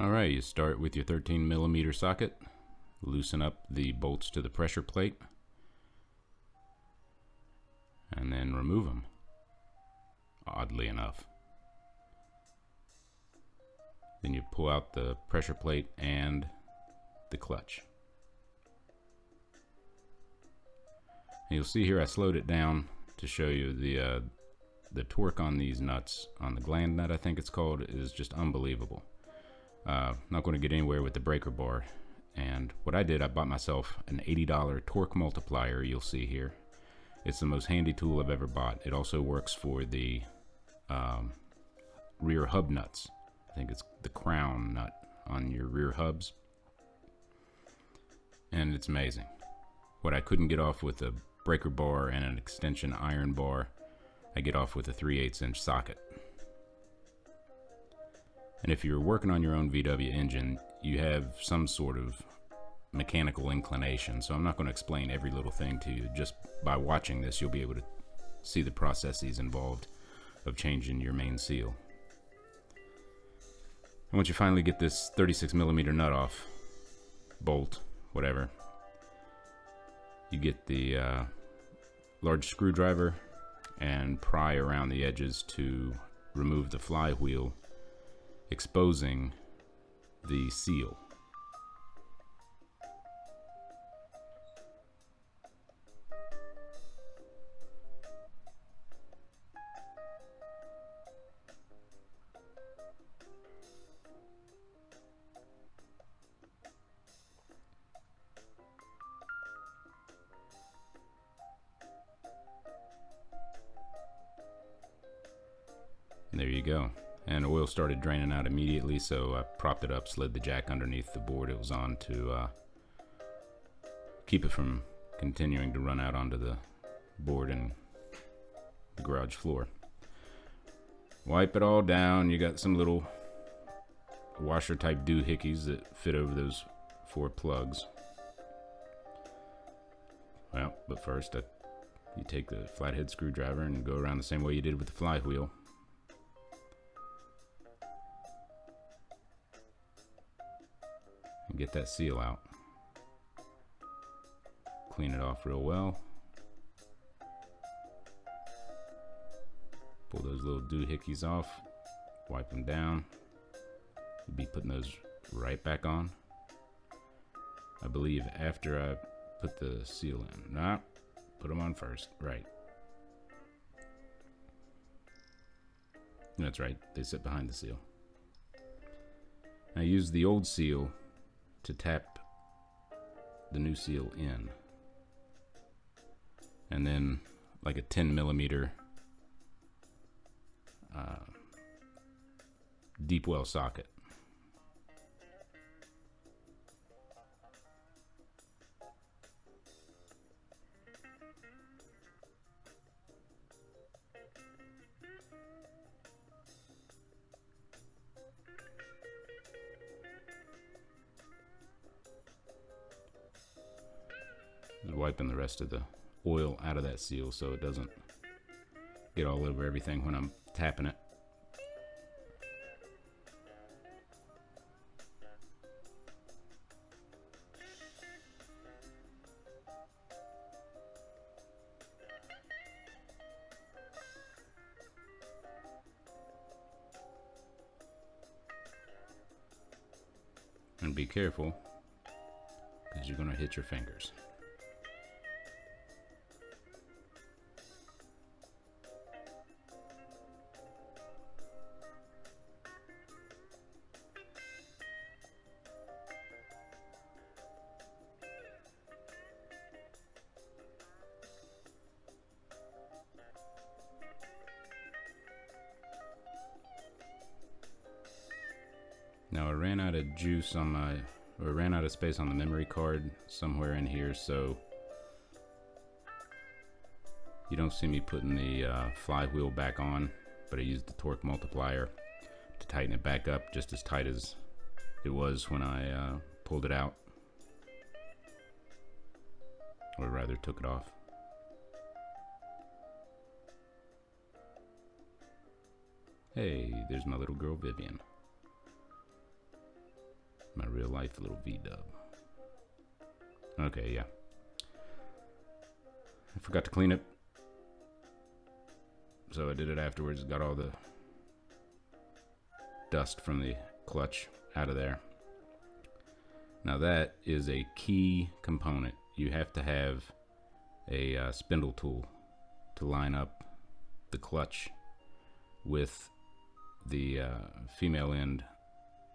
Alright, you start with your 13mm socket, loosen up the bolts to the pressure plate, and then remove them, oddly enough. Then you pull out the pressure plate and the clutch. And you'll see here I slowed it down to show you the torque on these nuts, on the gland nut I think it's called, is just unbelievable. Not going to get anywhere with the breaker bar. And what I did, I bought myself an $80 torque multiplier you'll see here. It's the most handy tool I've ever bought. It also works for the rear hub nuts. I think it's the crown nut on your rear hubs. And it's amazing. What I couldn't get off with a breaker bar and an extension iron bar, I get off with a 3/8 inch socket. And if you're working on your own VW engine, you have some sort of mechanical inclination, so I'm not going to explain every little thing to you. Just by watching this, you'll be able to see the processes involved of changing your main seal. And once you finally get this 36mm nut off, bolt, whatever, you get the large screwdriver and pry around the edges to remove the flywheel, exposing the seal. And there you go. And oil started draining out immediately, so I propped it up, slid the jack underneath the board it was on to keep it from continuing to run out onto the board and the garage floor. Wipe it all down. You got some little washer type doohickeys that fit over those 4 plugs. Well, but first you take the flathead screwdriver and go around the same way you did with the flywheel. And get that seal out. Clean it off real well. Pull those little doohickeys off. Wipe them down. You'll be putting those right back on. I believe after I put the seal in. Nah, put them on first. Right. That's right. They sit behind the seal. I use the old seal to tap the new seal in, and then like a 10mm deep well socket. Wiping the rest of the oil out of that seal so it doesn't get all over everything when I'm tapping it. And be careful, because you're going to hit your fingers. Now I ran out of juice on ran out of space on the memory card somewhere in here, so you don't see me putting the flywheel back on, but I used the torque multiplier to tighten it back up just as tight as it was when I pulled it out, or rather took it off. Hey, there's my little girl Vivian. My real life little V-dub. Okay, yeah. I forgot to clean it, so I did it afterwards. Got all the dust from the clutch out of there. Now that is a key component. You have to have a spindle tool to line up the clutch with the female end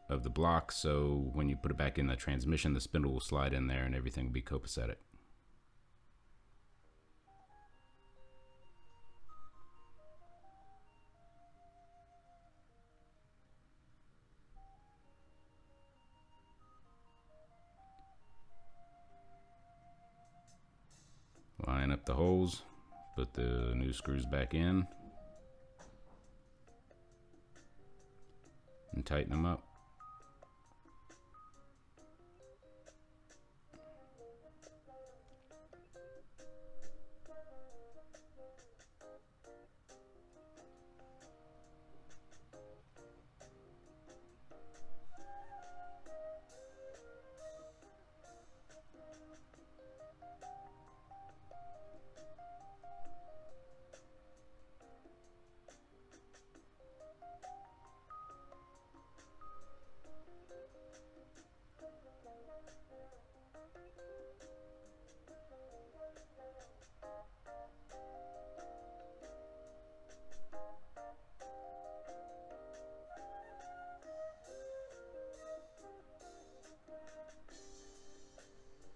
of the block, so when you put it back in the transmission, the spindle will slide in there and everything will be copacetic. Line up the holes, put the new screws back in, and tighten them up.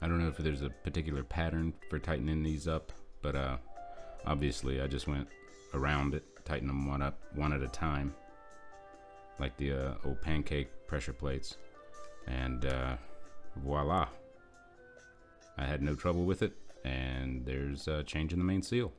I don't know if there's a particular pattern for tightening these up, but obviously I just went around it, tighten them one at a time, like the old pancake pressure plates, and voila. I had no trouble with it, and there's changing the main seal.